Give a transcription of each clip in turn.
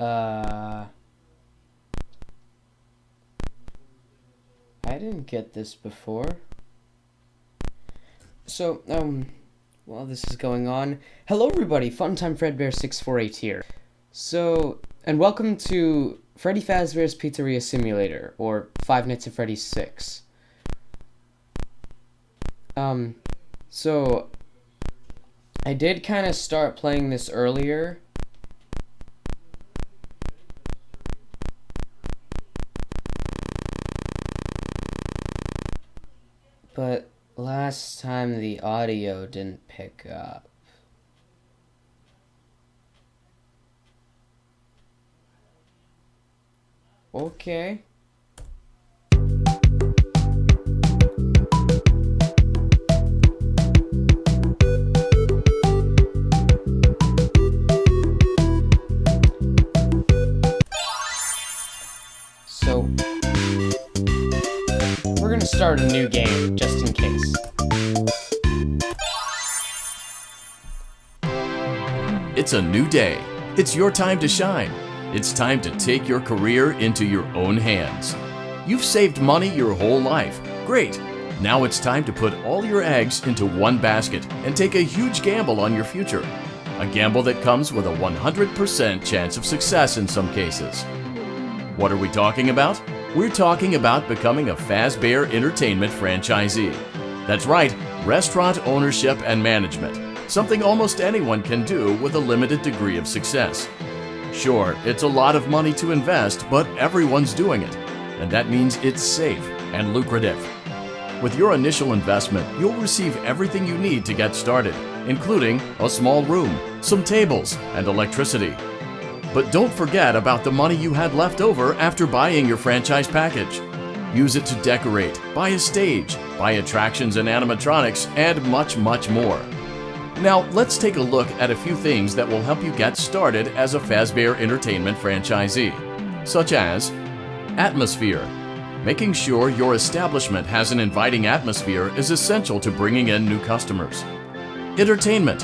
I didn't get this before. So, while this is going on, hello everybody, Funtime Fredbear 648 here. So, and welcome to Freddy Fazbear's Pizzeria Simulator, or Five Nights at Freddy's 6. So, I did kind of start playing this earlier. But last time the audio didn't pick up. Okay. So, we're gonna start a new game, just in case. It's a new day. It's your time to shine. It's time to take your career into your own hands. You've saved money your whole life. Great. Now it's time to put all your eggs into one basket and take a huge gamble on your future. A gamble that comes with a 100% chance of success in some cases. What are we talking about? We're talking about becoming a Fazbear Entertainment franchisee. That's right, restaurant ownership and management. Something almost anyone can do with a limited degree of success. Sure, it's a lot of money to invest, but everyone's doing it. And that means it's safe and lucrative. With your initial investment, you'll receive everything you need to get started, including a small room, some tables, and electricity. But don't forget about the money you had left over after buying your franchise package. Use it to decorate, buy a stage, buy attractions and animatronics, and much, much more. Now, let's take a look at a few things that will help you get started as a Fazbear Entertainment franchisee, such as atmosphere. Making sure your establishment has an inviting atmosphere is essential to bringing in new customers. Entertainment.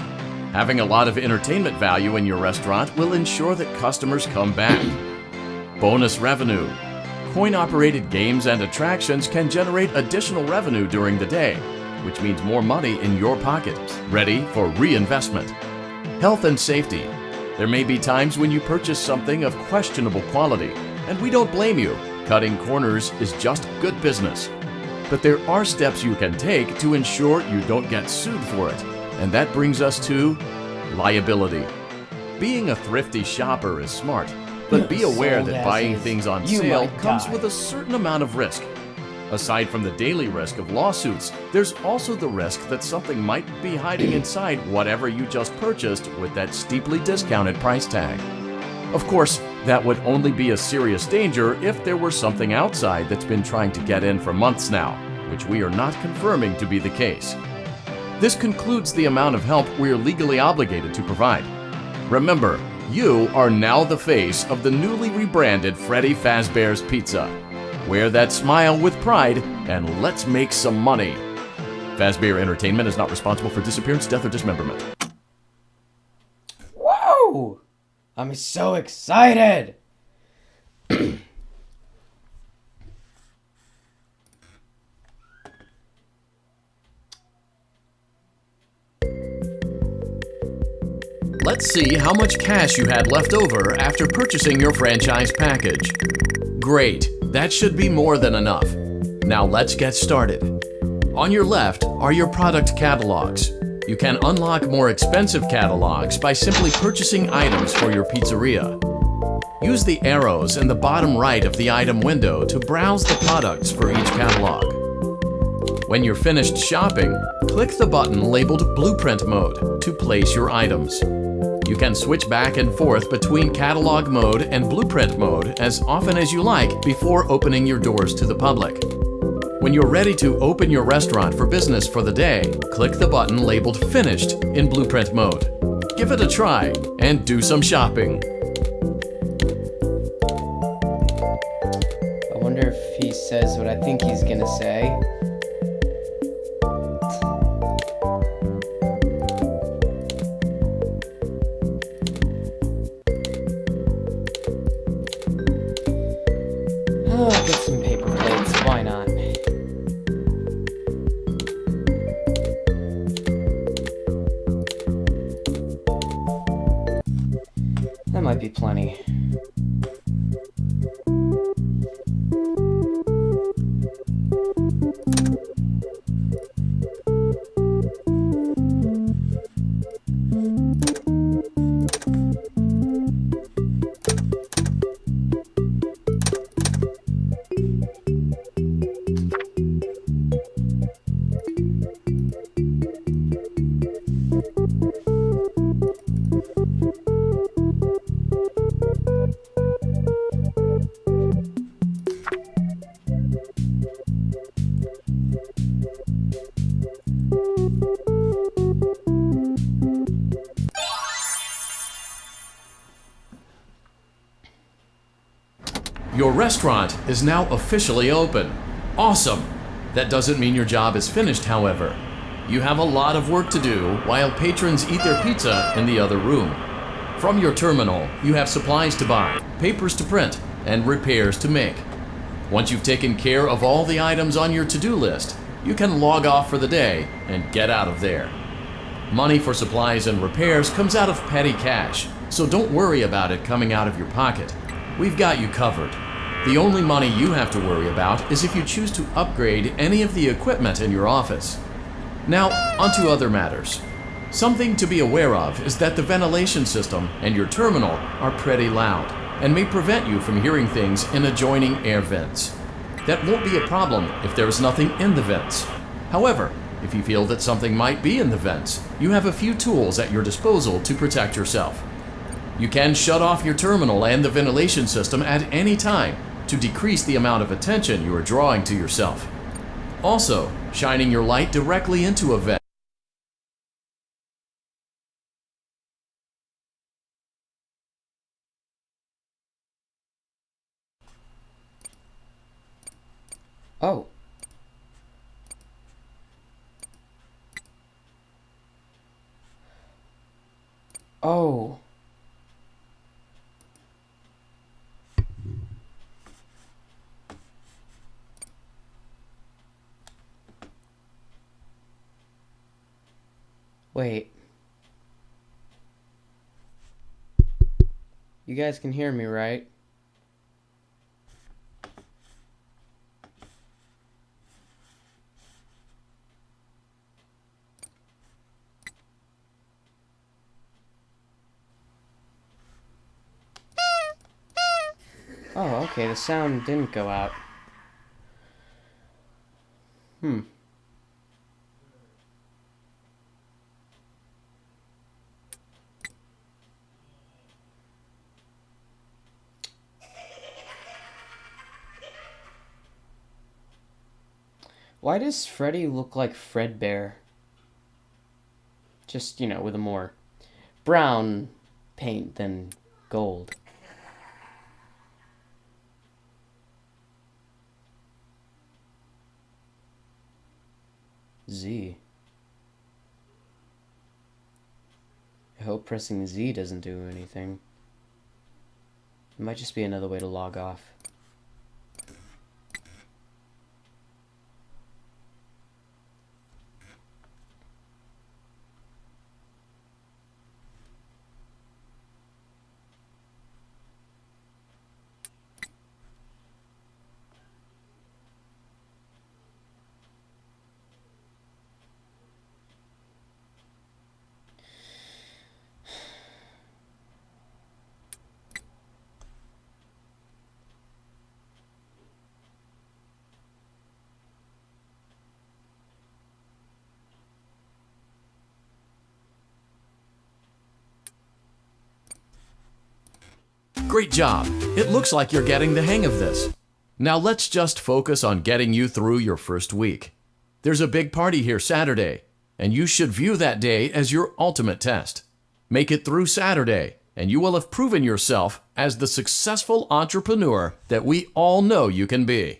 Having a lot of entertainment value in your restaurant will ensure that customers come back. Bonus revenue. Coin-operated games and attractions can generate additional revenue during the day, which means more money in your pocket, ready for reinvestment. Health and safety. There may be times when you purchase something of questionable quality, and we don't blame you. Cutting corners is just good business. But there are steps you can take to ensure you don't get sued for it, and that brings us to liability. Being a thrifty shopper is smart, but be aware that buying things on sale comes with a certain amount of risk. Aside from the daily risk of lawsuits, there's also the risk that something might be hiding inside whatever you just purchased with that steeply discounted price tag. Of course, that would only be a serious danger if there were something outside that's been trying to get in for months now, which we are not confirming to be the case. This concludes the amount of help we are legally obligated to provide. Remember, you are now the face of the newly rebranded Freddy Fazbear's Pizza. Wear that smile with pride, and let's make some money. Fazbear Entertainment is not responsible for disappearance, death, or dismemberment. Whoa! I'm so excited! Let's see how much cash you had left over after purchasing your franchise package. Great, that should be more than enough. Now let's get started. On your left are your product catalogs. You can unlock more expensive catalogs by simply purchasing items for your pizzeria. Use the arrows in the bottom right of the item window to browse the products for each catalog. When you're finished shopping, click the button labeled Blueprint Mode to place your items. You can switch back and forth between Catalog Mode and Blueprint Mode as often as you like before opening your doors to the public. When you're ready to open your restaurant for business for the day, click the button labeled Finished in Blueprint Mode. Give it a try and do some shopping. I wonder if he says what I think he's gonna say. might be plenty. Your restaurant is now officially open. Awesome! That doesn't mean your job is finished, however. You have a lot of work to do while patrons eat their pizza in the other room. From your terminal, you have supplies to buy, papers to print, and repairs to make. Once you've taken care of all the items on your to-do list, you can log off for the day and get out of there. Money for supplies and repairs comes out of petty cash, so don't worry about it coming out of your pocket. We've got you covered. The only money you have to worry about is if you choose to upgrade any of the equipment in your office. Now, onto other matters. Something to be aware of is that the ventilation system and your terminal are pretty loud and may prevent you from hearing things in adjoining air vents. That won't be a problem if there is nothing in the vents. However, if you feel that something might be in the vents, you have a few tools at your disposal to protect yourself. You can shut off your terminal and the ventilation system at any time to decrease the amount of attention you are drawing to yourself. Also, shining your light directly into a vent. Oh. Oh. Wait. You guys can hear me, right? Oh, okay, the sound didn't go out. Why does Freddy look like Fredbear? Just, you know, with a more brown paint than gold. Z. I hope pressing Z doesn't do anything. It might just be another way to log off. Great job! It looks like you're getting the hang of this. Now let's just focus on getting you through your first week. There's a big party here Saturday, and you should view that day as your ultimate test. Make it through Saturday, and you will have proven yourself as the successful entrepreneur that we all know you can be.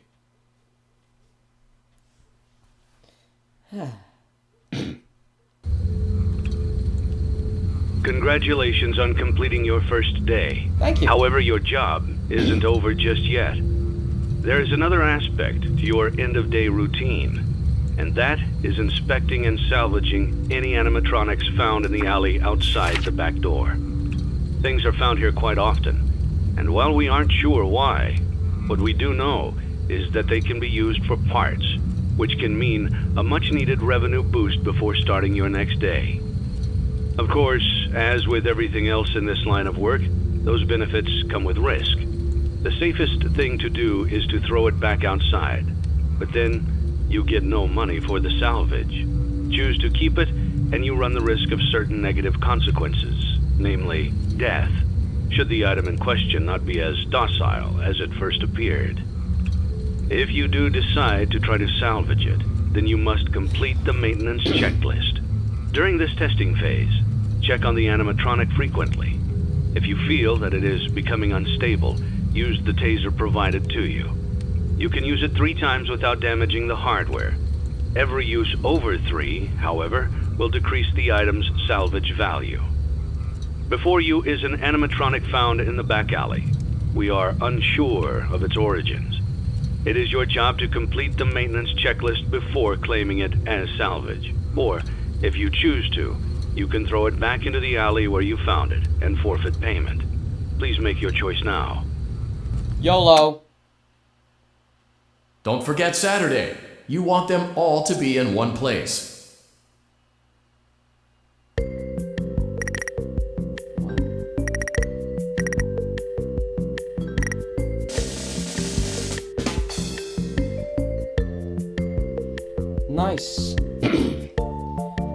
Congratulations on completing your first day. Thank you. However, your job isn't over just yet. There is another aspect to your end-of-day routine, and that is inspecting and salvaging any animatronics found in the alley outside the back door. Things are found here quite often, and while we aren't sure why, what we do know is that they can be used for parts, which can mean a much-needed revenue boost before starting your next day. Of course, as with everything else in this line of work, those benefits come with risk. The safest thing to do is to throw it back outside, but then you get no money for the salvage. Choose to keep it, and you run the risk of certain negative consequences, namely death, should the item in question not be as docile as it first appeared. If you do decide to try to salvage it, then you must complete the maintenance checklist. During this testing phase, check on the animatronic frequently. If you feel that it is becoming unstable, use the taser provided to you. You can use it 3 times without damaging the hardware. Every use over 3, however, will decrease the item's salvage value. Before you is an animatronic found in the back alley. We are unsure of its origins. It is your job to complete the maintenance checklist before claiming it as salvage. Or, if you choose to, you can throw it back into the alley where you found it and forfeit payment. Please make your choice now. YOLO! Don't forget Saturday. You want them all to be in one place. Nice.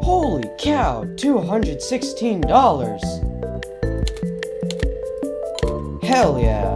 Holy cow, $216. Hell yeah.